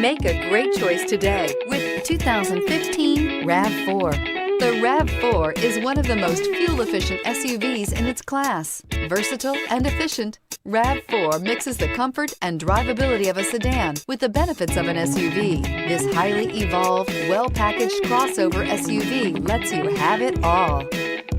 Make a great choice today with 2015 RAV4. The RAV4 is one of the most fuel-efficient SUVs in its class. Versatile and efficient, RAV4 mixes the comfort and drivability of a sedan with the benefits of an SUV. This highly evolved, well-packaged crossover SUV lets you have it all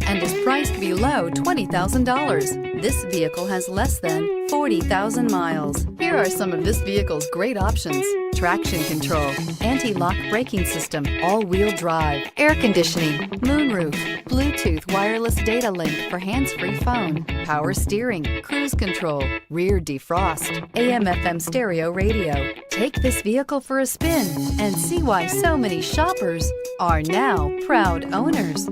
and is priced below $20,000. This vehicle has less than 40,000 miles. Here are some of this vehicle's great options: traction control, anti-lock braking system, all-wheel drive, air conditioning, moonroof, Bluetooth wireless data link for hands-free phone, power steering, cruise control, rear defrost, AM/FM stereo radio. Take this vehicle for a spin and see why so many shoppers are now proud owners.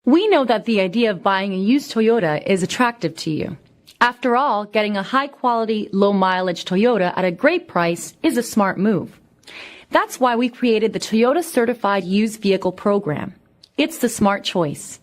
We know that the idea of buying a used Toyota is attractive to you. After all, getting a high-quality, low-mileage Toyota at a great price is a smart move. That's why we created the Toyota Certified Used Vehicle Program. It's the smart choice.